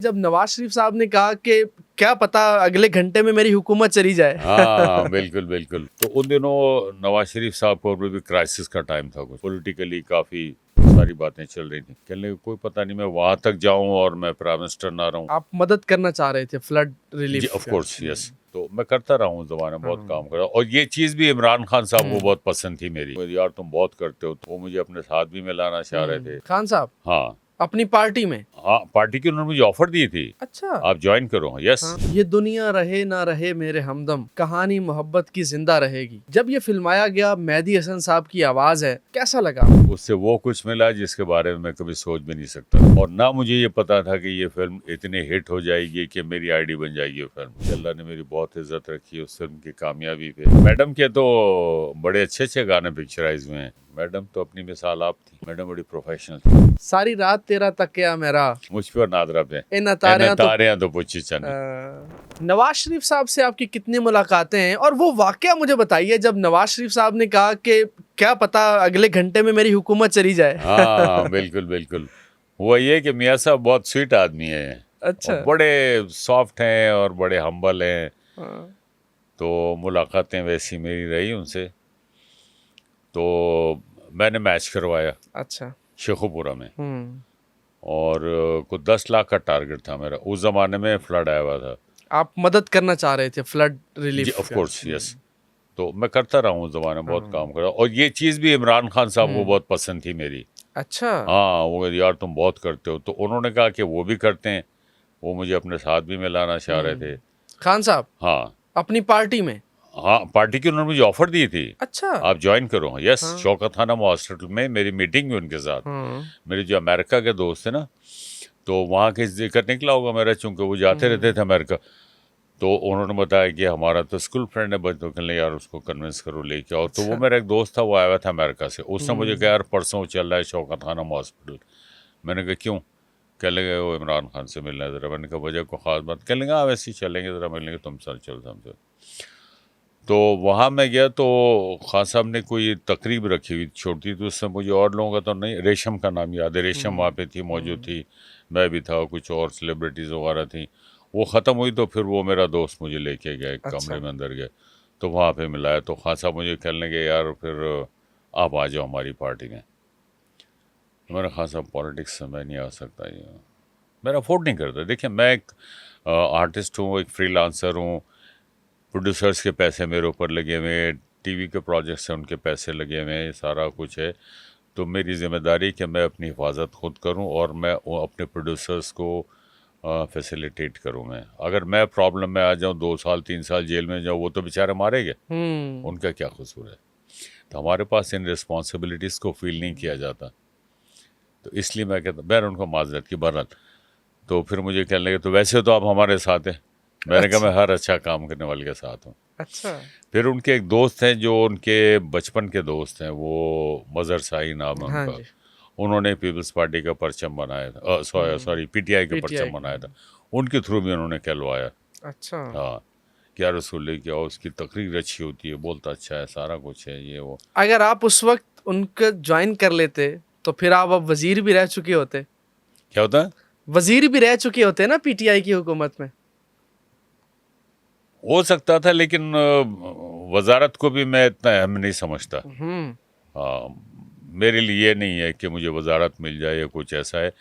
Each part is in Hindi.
जब नवाज शरीफ साहब ने कहा कि क्या पता अगले घंटे में मेरी हुकूमत चली जाए। हाँ बिल्कुल बिल्कुल। तो उन दिनों नवाज शरीफ साहब को भी क्राइसिस का टाइम था, कुछ पॉलिटिकली काफी सारी बातें चल रही थी। कहने कोई पता नहीं मैं वहां तक जाऊं और मैं प्राइम मिनिस्टर ना रहूं। आप मदद करना चाह रहे थे फ्लड जी रिलीफ ऑफ का। Course yes. तो मैं करता रहा हूँ, जमाने में बहुत हाँ। काम करा, और ये चीज भी इमरान खान साहब को बहुत पसंद थी मेरी। यार तुम बहुत करते हो, तो वो मुझे अपने साथ भी मिलाना चाह रहे थे। खान साहब हाँ अपनी पार्टी में। हाँ, पार्टी की उन्होंने मुझे ऑफर दी थी, अच्छा। आप ज्वाइन करो। यस। हाँ। ये दुनिया रहे ना रहे मेरे हमदम, कहानी मोहब्बत की जिंदा रहेगी। जब ये फिल्माया गया, मेहदी हसन साहब की आवाज है, कैसा लगा? उससे वो कुछ मिला जिसके बारे में मैं कभी सोच भी नहीं सकता, और ना मुझे ये पता था कि ये फिल्म इतनी हिट हो जाएगी कि मेरी आईडी बन जाएगी। फिल्म अल्लाह ने मेरी बहुत इज्जत रखी उस फिल्म की कामयाबी पे। मैडम के तो बड़े अच्छे अच्छे गाने पिक्चराइज हुए हैं। मैडम तो अपनी मिसाल आप थी। मैडम बड़ी प्रोफेशनल थी। सारी रात तेरा तकिया मेरा, मुझ पे और नादरा पे इन तारियां तो पूछी चंद। नवाज शरीफ साहब से आपकी कितनी मुलाकातें हैं, और वो वाकया मुझे बताइए जब नवाज शरीफ साहब ने कहा कि क्या पता अगले घंटे में मेरी हुकूमत चली जाए। हाँ बिल्कुल बिल्कुल। हुआ ये कि मियाँ साहब बहुत स्वीट आदमी है, अच्छा। और बड़े सॉफ्ट हैं और बड़े हम्बल हैं। हाँ। तो मुलाकातें वैसी मेरी रही उनसे। तो मैंने मैच करवाया अच्छा। शेखुपुरा में, और कुछ 10 लाख का टारगेट था मेरा। उस जमाने में फ्लड आया हुआ था। आप मदद करना चाह रहे थे फ्लड जी रिलीफ ऑफ का। Course yes. तो मैं करता रहा हूँ उस जमाने में, बहुत हाँ। काम करा, और ये चीज़ भी इमरान खान साहब को बहुत पसंद थी मेरी। अच्छा। हाँ, वो कहते, यार तुम बहुत करते हो, तो उन्होंने कहा कि वो भी करते हैं। वो मुझे अपने साथ भी मिलाना चाह रहे थे। खान साहब हाँ अपनी पार्टी में। हाँ, पार्टी की उन्होंने मुझे ऑफर दी थी, अच्छा। आप ज्वाइन करो। यस। हाँ। शौकत खानम हॉस्पिटल में मेरी मीटिंग हुई उनके साथ। हाँ। मेरे जो अमेरिका के दोस्त थे ना, तो वहाँ के जिक्र निकला होगा मेरा, चूंकि वो जाते रहते थे अमेरिका। तो उन्होंने बताया कि हमारा तो स्कूल फ्रेंड है बच्चों के लिए, यार उसको कन्विंस करो लेके आओ। तो वो मेरा एक दोस्त था, वो आया हुआ था अमेरिका से। उसने मुझे कहा यार परसों चल रहा है शौकत खानम हॉस्पिटल। मैंने कहा क्यों? कह लगे वो इमरान खान से मिलना है ज़रा। मैंने कहा वजह को ख़ास बात। कह लेंगे हाँ वैसे ही चलेंगे, ज़रा मिलेंगे, तुम सर चलो समझो। तो वहाँ मैं गया तो खान साहब ने कोई तकरीब रखी हुई छोटी, तो उसमें मुझे और लोगों का तो नहीं, रेशम का नाम याद है, रेशम वहाँ पे थी, मौजूद थी, मैं भी था, कुछ और सेलिब्रिटीज़ वगैरह थी। वो ख़त्म हुई तो फिर वो मेरा दोस्त मुझे लेके गया, एक कमरे में अंदर गए, तो वहाँ पे मिलाया। तो खान साहब मुझे कहने लगे यार फिर आप आ जाओ हमारी पार्टी में। तो मैंने खान साहब पॉलिटिक्स से मैं नहीं आ सकता, ये मेरा अफोर्ड नहीं करता। देखिए मैं एक आर्टिस्ट हूँ, एक फ्रीलांसर हूँ, प्रोड्यूसर्स के पैसे मेरे ऊपर लगे हुए हैं, टीवी के प्रोजेक्ट्स हैं उनके पैसे लगे हुए हैं, सारा कुछ है। तो मेरी जिम्मेदारी कि मैं अपनी हिफाजत खुद करूं, और मैं अपने प्रोड्यूसर्स को फैसिलिटेट करूं। मैं अगर मैं प्रॉब्लम में आ जाऊं, 2 साल 3 साल जेल में जाऊं, वो तो बेचारे मारे गए, उनका क्या कसूर है? तो हमारे पास इन रिस्पॉन्सिबिलिटीज़ को फील नहीं किया जाता। तो इसलिए मैं कहता, मैं उनको माजरत की बरत। तो फिर मुझे कहने लगे तो वैसे तो आप हमारे साथ हैं। मैंने कहा मैं हर अच्छा काम करने वाले के साथ हूँ। अच्छा। फिर उनके एक दोस्त हैं जो उनके बचपन के दोस्त हैं, वो मज़हर शाही नाम है हाँ उनका। जी। उन्होंने पीपल्स पार्टी का परचम बनाया था, सॉरी पीटीआई का परचम बनाया था, उनके थ्रू भी उन्होंने कहलवाया। अच्छा। हाँ, क्या रसूल लेके आओ, उसकी तकरीर अच्छी होती है, बोलता अच्छा है, सारा कुछ है, ये वो। अगर आप उस वक्त उनको ज्वाइन कर लेते तो फिर आप अब वजीर भी रह चुके होते। क्या होता है? वजीर भी रह चुके होते ना पीटीआई की हुकूमत में। हो सकता था, लेकिन वजारत को भी मैं इतना अहम नहीं समझता। हाँ, मेरे लिए ये नहीं है कि मुझे वजारत मिल जाए या कुछ ऐसा है।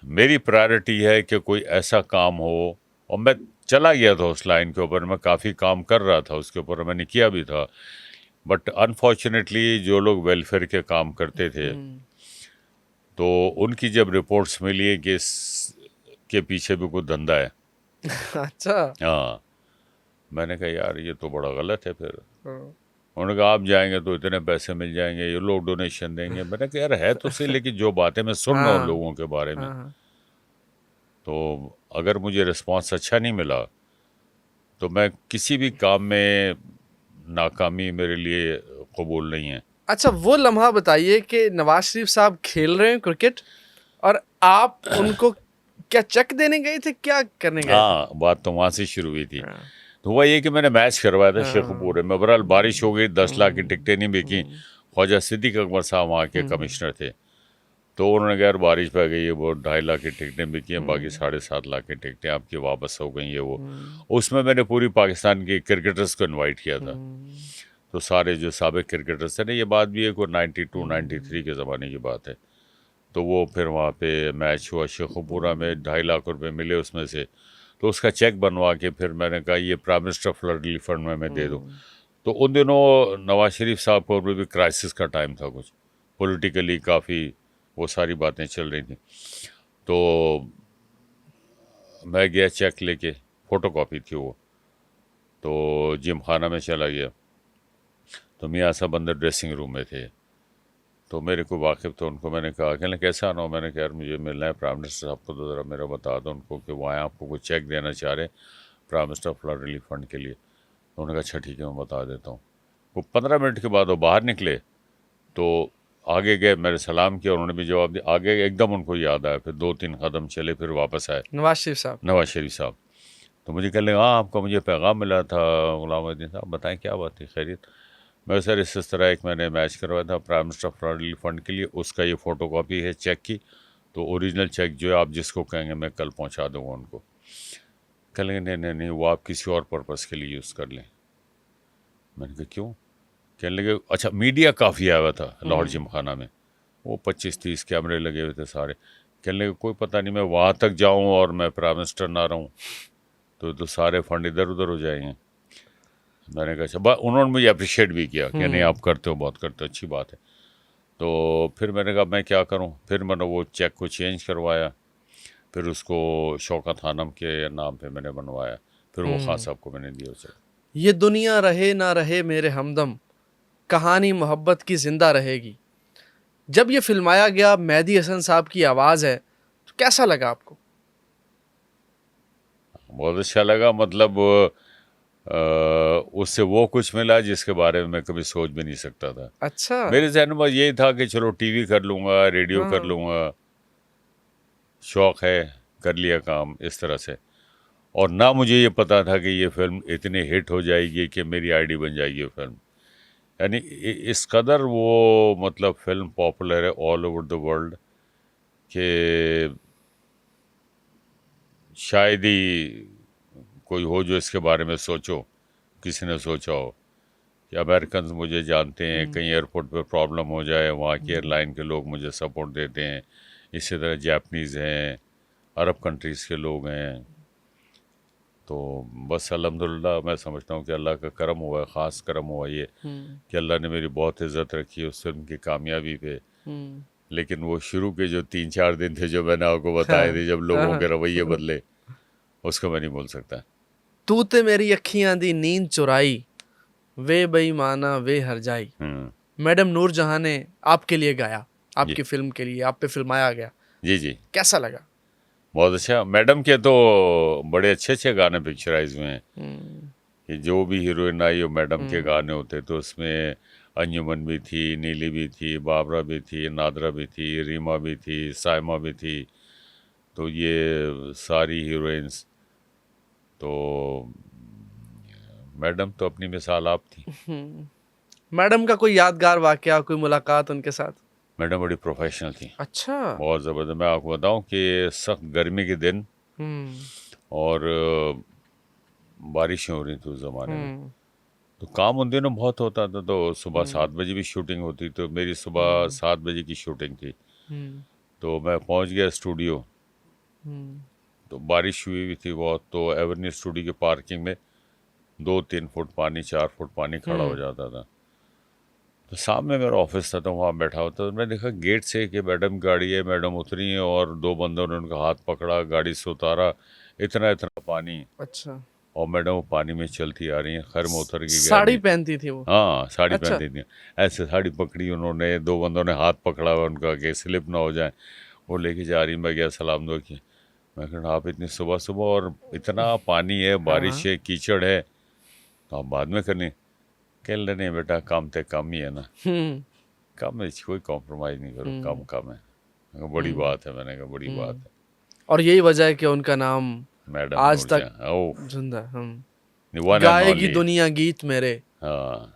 मेरी प्रायोरिटी है कि कोई ऐसा काम हो, और मैं चला गया था उस लाइन के ऊपर, मैं काफ़ी काम कर रहा था उसके ऊपर, मैंने किया भी था। बट अनफॉर्चुनेटली जो लोग वेलफेयर के काम करते थे, तो उनकी जब रिपोर्ट्स मिली कि इसके पीछे भी कुछ धंधा है। अच्छा। हाँ, मैंने कहा यार ये तो बड़ा गलत है। फिर उन्होंने कहा आप जाएंगे तो इतने पैसे मिल जाएंगे, ये लोग डोनेशन देंगे। मैंने कहा यार है तो सही, लेकिन जो बातें मैं सुन रहा हूँ लोगों के बारे में, तो अगर मुझे रिस्पांस अच्छा नहीं मिला तो मैं किसी भी काम में नाकामी मेरे लिए कबूल नहीं है। अच्छा, वो लम्हा बताइए कि नवाज शरीफ साहब खेल रहे हैं क्रिकेट और आप उनको क्या चेक देने गए थे, क्या करने गए थे? हाँ, बात तो वहाँ से शुरू हुई थी। तो हुआ ये कि मैंने मैच करवाया था शेखपुरे में। बहरहाल बारिश हो गई, 10 लाख की टिकटें नहीं बिकी। ख्वाजा सिद्दीक अकबर साहब वहाँ के कमिश्नर थे, तो उन्होंने कहा यार बारिश पै गई है, वो 2.5 लाख की टिकटें बिकी हैं, बाकी 7.5 लाख की टिकटें आपकी वापस हो गई है। वो उसमें मैंने पूरी पाकिस्तान के क्रिकेटर्स को इनवाइट किया था। तो सारे जो साबिक क्रिकेटर्स थे ना, ये बात भी है कोई 92 93 के ज़माने की बात है। तो वो फिर वहाँ पे मैच हुआ शेखुपुरा में, 2.5 लाख रुपए मिले उसमें से। तो उसका चेक बनवा के फिर मैंने कहा ये prime minister flood relief fund में मैं दे दूँ। तो उन दिनों नवाज शरीफ साहब को भी क्राइसिस का टाइम था, कुछ पॉलिटिकली काफ़ी वो सारी बातें चल रही थी। तो मैं गया चेक लेके, फ़ोटोकॉपी थी वो, तो जिम खाना में चला गया। तो मियाँ साहब अंदर ड्रेसिंग रूम में थे, तो मेरे को वाकिफ़ तो उनको मैंने कहा कि कैसा आना हो। मैंने कहा यार मुझे मिलना है प्राइम मिनिस्टर साहब को, तो ज़रा मेरा बता दो उनको कि वो आए आपको कुछ चेक देना चाह रहे हैं prime minister flood relief fund के लिए। तो उन्होंने कहा अच्छा ठीक है मैं बता देता हूँ। वो 15 मिनट के बाद वो बाहर निकले, तो आगे गए, मेरे सलाम किया, उन्होंने भी जवाब दिया। आगे एकदम उनको याद आया, फिर 2-3 कदम चले, फिर वापस आए नवाज शरीफ साहब। नवाज शरीफ साहब। तो मुझे कह लगे हाँ आपका मुझे पैगाम मिला था गुलाम उद्दीन साहब, बताएं क्या बात थी, खैरियत। मैं सर इस तरह एक मैंने मैच करवाया था prime minister flood relief fund के लिए, उसका ये फ़ोटोकॉपी है चेक की, तो ओरिजिनल चेक जो है आप जिसको कहेंगे मैं कल पहुंचा दूंगा उनको। कह लेंगे नहीं नहीं नहीं वो आप किसी और पर्पज़ के लिए यूज़ कर लें। मैंने कहा क्यों? कहने लगे अच्छा मीडिया काफ़ी आया हुआ था लाहौर जिमखाना में, वो 25-30 कैमरे लगे हुए थे सारे। कहने लगे कोई पता नहीं मैं वहाँ तक जाऊँ और मैं प्राइम मिनिस्टर ना रहूँ तो सारे फंड इधर उधर हो जाएंगे। मैंने कहा अच्छा, उन्होंने मुझे अप्रिशिएट भी किया कि नहीं आप करते हो, बहुत करते हो, अच्छी बात है। तो फिर मैंने कहा मैं क्या करूं, फिर मैंने वो चेक को चेंज करवाया, फिर उसको शौकत खानम के नाम पे मैंने बनवाया, फिर वो खान साहब को मैंने दिया चेक। ये दुनिया रहे ना रहे मेरे हमदम, कहानी मोहब्बत की जिंदा रहेगी। जब ये फिल्माया गया, मेहदी हसन साहब की आवाज़ है, तो कैसा लगा आपको? बहुत अच्छा लगा, मतलब उससे वो कुछ मिला जिसके बारे में मैं कभी सोच भी नहीं सकता था। अच्छा। मेरे जहन में यही था कि चलो टीवी कर लूँगा, रेडियो कर हाँ। लूँगा, शौक़ है, कर लिया काम इस तरह से। और ना मुझे ये पता था कि ये फिल्म इतनी हिट हो जाएगी कि मेरी आईडी बन जाएगी ये फिल्म। यानी इस कदर वो मतलब फिल्म पॉपुलर है ऑल ओवर द वर्ल्ड कि शायद ही कोई हो जो इसके बारे में सोचो, किसी ने सोचा हो कि अमेरिकन मुझे जानते हैं, कहीं एयरपोर्ट पे प्रॉब्लम हो जाए वहाँ की एयरलाइन के लोग मुझे सपोर्ट देते हैं। इसी तरह जापनीज़ हैं, अरब कंट्रीज़ के लोग हैं। तो बस अल्हम्दुलिल्लाह मैं समझता हूँ कि अल्लाह का करम हुआ है, ख़ास करम हुआ ये कि अल्लाह ने मेरी बहुत इज़्ज़त रखी है उस फिल्म की कामयाबी पे। लेकिन वो शुरू के जो 3-4 दिन थे जो मैंने आपको बताए थे, जब लोगों के रवैये बदले, उसको मैं नहीं भूल सकता। तूते मेरी अखियां दी नींद चुराई, वे बेईमाना वे हर जाई। मैडम नूरजहां ने आपके लिए गाया, आपकी फिल्म के लिए, आप पे फिल्माया गया। जी जी, कैसा लगा? बहुत अच्छा। मैडम के तो बड़े अच्छे अच्छे गाने पिक्चराइज हुए हैं कि जो भी हीरोइन आई वो मैडम के गाने होते, तो उसमें अंजुमन भी थी, नीली भी थी, बाबरा भी थी, नादरा भी थी, रीमा भी थी, साइमा भी थी। तो ये सारी हीरोइंस, तो मैडम तो अपनी मिसाल आप थी। मैडम का कोई यादगार वाकया, कोई मुलाकात उनके साथ? मैडम बड़ी प्रोफेशनल थी, अच्छा। बहुत ज़बरदस्त। मैं आपको बताऊं कि सख्त गर्मी के दिन और बारिशें हो रही थी उस ज़माने में, तो काम उन दिनों बहुत होता था। तो सुबह 7 बजे भी शूटिंग होती, तो मेरी सुबह 7 बजे की शूटिंग थी। तो मैं पहुंच गया स्टूडियो, तो बारिश हुई भी थी बहुत, तो एवर्नी स्टूडियो की पार्किंग में 2-3 फुट पानी, 4 फुट पानी खड़ा हो जाता था। तो सामने मेरा ऑफिस था, तो वहाँ बैठा होता, तो मैं देखा गेट से कि मैडम गाड़ी है, मैडम उतरी हैं और 2 बंदों ने उनका हाथ पकड़ा, गाड़ी से उतारा, इतना इतना पानी। अच्छा। और मैडम वो पानी में चलती आ रही हैं, खैर में उतर की साड़ी गाड़ी। पहनती थी वो? हाँ साड़ी अच्छा। पहनती थी। ऐसे साड़ी पकड़ी उन्होंने, 2 बंदों ने हाथ पकड़ा हुआ उनका कि स्लिप ना हो जाए, वो लेके जा रही। मैं गया सलाम दो की, मैं कहा आप इतनी सुबह सुबह और इतना पानी है, बारिश है, कीचड़ है, तो आप बाद में करनी। कह ले नहीं बेटा, काम ते काम ही है ना, काम में कोई कॉम्प्रोमाइज़ नहीं करो, काम काम है। मैंने कहा बड़ी बात है, मैंने कहा बड़ी बात है। और यही वजह है कि उनका नाम मैडम आज तक नूरजहां, जिंदा है। वन एंड गाएगी ओनली। दुनिया गीत मेरे। हाँ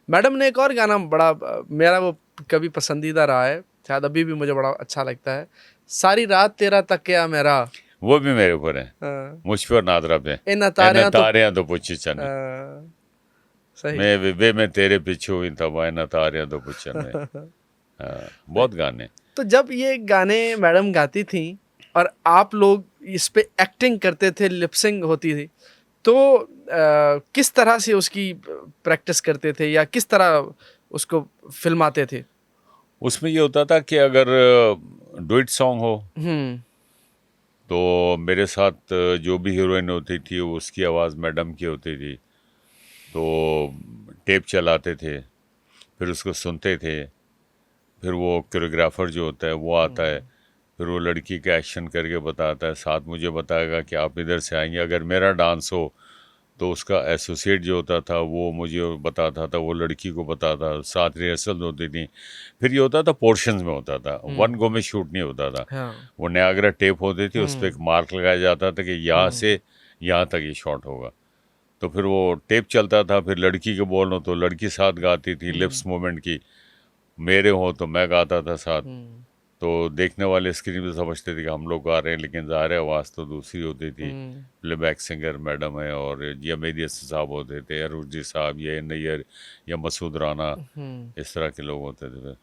मैडम ने एक और गाना बड़ा मेरा वो कभी पसंदीदा रहा है, शायद अभी भी मुझे बड़ा अच्छा लगता है। सारी रात तेरा तकिया मेरा, वो भी मेरे ऊपर है, हाँ, मुझ पे और नादरा पे। इन तारियां तो तारियां तो पुछी चने, हाँ, सही। मैं तेरे पीछे हुई तब इन तारियां तो पुछन में। हाँ, बहुत गाने। तो जब ये गाने मैडम गाती थी और आप लोग इस पे एक्टिंग करते थे, लिपसिंग होती थी, तो किस तरह से उसकी प्रैक्टिस करते थे या किस तरह उसको फिल्माते थे? उसमें ये होता था कि अगर डुइट सॉन्ग हो हम्म। तो मेरे साथ जो भी हीरोइन होती थी उसकी आवाज़ मैडम की होती थी, तो टेप चलाते थे, फिर उसको सुनते थे, फिर वो कोरियोग्राफर जो होता है वो आता है, फिर वो लड़की का एक्शन करके बताता है, साथ मुझे बताएगा कि आप इधर से आएंगे। अगर मेरा डांस हो तो उसका एसोसिएट जो होता था वो मुझे बताता था, वो लड़की को बताता, साथ रिहर्सल होती थी। फिर ये होता था पोर्शंस में होता था, वन गो में शूट नहीं होता था। हाँ। वो नयागरा टेप होती थी, उस पर एक मार्क लगाया जाता था कि यहाँ से यहाँ तक ये शॉट होगा। तो फिर वो टेप चलता था, फिर लड़की के बोल हो तो लड़की साथ गाती थी, लिप्स मूवमेंट की, मेरे हो तो मैं गाता था साथ। तो देखने वाले स्क्रीन पे समझते थे कि हम लोग गा रहे हैं, लेकिन ज़ाहिर है आवाज़ तो दूसरी होती थी। प्लेबैक सिंगर मैडम है, और या मेहदी हसन साहब होते थे, अरुण जी साहब, या नैयर, या मसूद राना, इस तरह के लोग होते थे फिर।